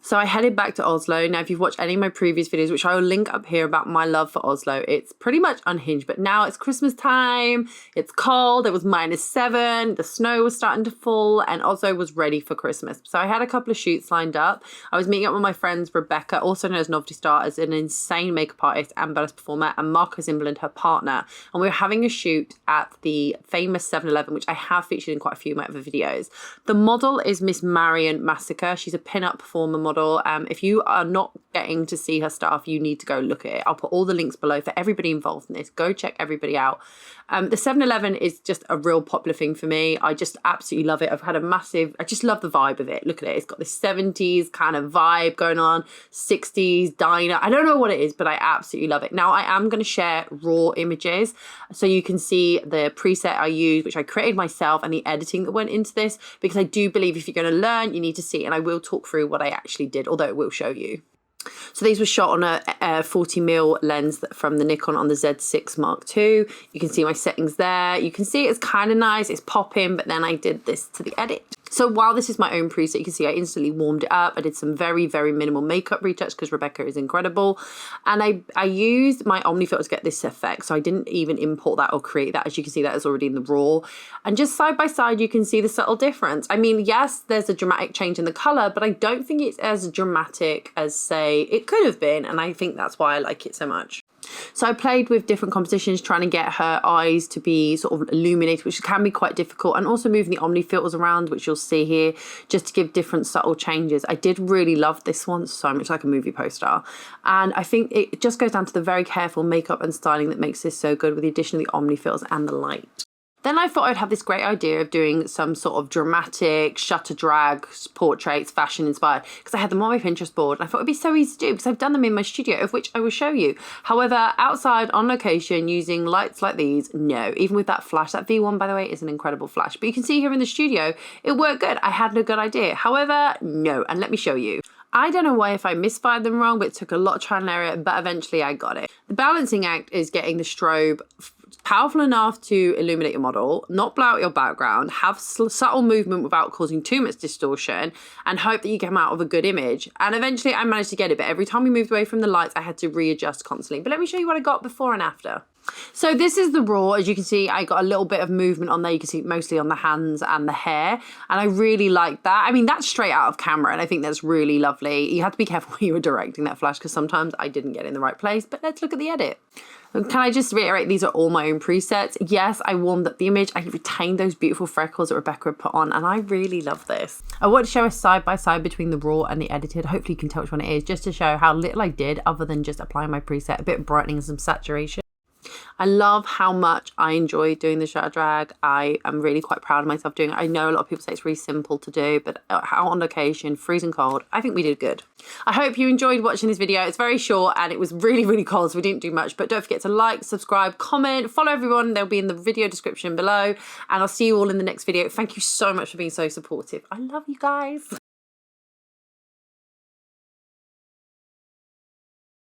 So I headed back to Oslo. Now, if you've watched any of my previous videos, which I will link up here about my love for Oslo, it's pretty much unhinged. But now it's Christmas time, it's cold, it was -7, the snow was starting to fall, and Oslo was ready for Christmas. So I had a couple of shoots lined up. I was meeting up with my friends, Rebecca, also known as Novelty Star, as an insane makeup artist and burlesque performer, and Marcus Imberland, her partner. And we were having a shoot at the famous 7-Eleven, which I have featured in quite a few of my other videos. The model is Miss Marion Massacre. She's a pin-up performer model. If you are not getting to see her stuff, you need to go look at it. I'll put all the links below for everybody involved in this. Go check everybody out. The 7-Eleven is just a real popular thing for me. I just absolutely love it. I just love the vibe of it. Look at it. It's got this 70s kind of vibe going on, 60s diner. I don't know what it is, but I absolutely love it. Now, I am going to share raw images so you can see the preset I use, which I created myself, and the editing that went into this, because I do believe if you're going to learn, you need to see, and I will talk through what I actually did, although it will show you. So these were shot on a 40mm lens from the Nikon on the Z6 Mark II. You can see my settings there. You can see it's kind of nice, it's popping, but then I did this to the edit. So while this is my own preset, you can see I instantly warmed it up. I did some very, very minimal makeup retouch because Rebecca is incredible. And I used my Omni filter to get this effect. So I didn't even import that or create that. As you can see, that is already in the raw. And just side by side, you can see the subtle difference. I mean, yes, there's a dramatic change in the color, but I don't think it's as dramatic as, say, it could have been. And I think that's why I like it so much. So I played with different compositions, trying to get her eyes to be sort of illuminated, which can be quite difficult, and also moving the Omni filters around, which you'll see here, just to give different subtle changes. I did really love this one, so much like a movie poster. And I think it just goes down to the very careful makeup and styling that makes this so good, with the addition of the Omni filters and the light. Then I thought I'd have this great idea of doing some sort of dramatic shutter drag portraits, fashion inspired, because I had them on my Pinterest board, and I thought it'd be so easy to do because I've done them in my studio, of which I will show you. However, outside on location using lights like these, no. Even with that flash, that V1 by the way is an incredible flash, but you can see here in the studio, it worked good. I had a good idea. However, no, and let me show you. I don't know why if I misfired them wrong, but it took a lot of trial and error, but eventually I got it. The balancing act is getting the strobe powerful enough to illuminate your model, not blow out your background, have subtle movement without causing too much distortion, and hope that you come out of a good image. And eventually I managed to get it, but every time we moved away from the lights, I had to readjust constantly. But let me show you what I got before and after. So this is the raw. As you can see, I got a little bit of movement on there. You can see mostly on the hands and the hair, and I really like that. I mean, that's straight out of camera, and I think that's really lovely. You have to be careful when you were directing that flash, because sometimes I didn't get in the right place. But let's look at the edit. Can I just reiterate, these are all my own presets. Yes, I warmed up the image. I retained those beautiful freckles that Rebecca had put on, and I really love this. I want to show a side by side between the raw and the edited. Hopefully you can tell which one it is, just to show how little I did other than just applying my preset, a bit of brightening and some saturation. I love how much I enjoy doing the shutter drag. I am really quite proud of myself doing it. I know a lot of people say it's really simple to do, but out on location, freezing cold, I think we did good. I hope you enjoyed watching this video. It's very short and it was really, really cold, so we didn't do much, but don't forget to like, subscribe, comment, follow everyone. They'll be in the video description below, and I'll see you all in the next video. Thank you so much for being so supportive. I love you guys.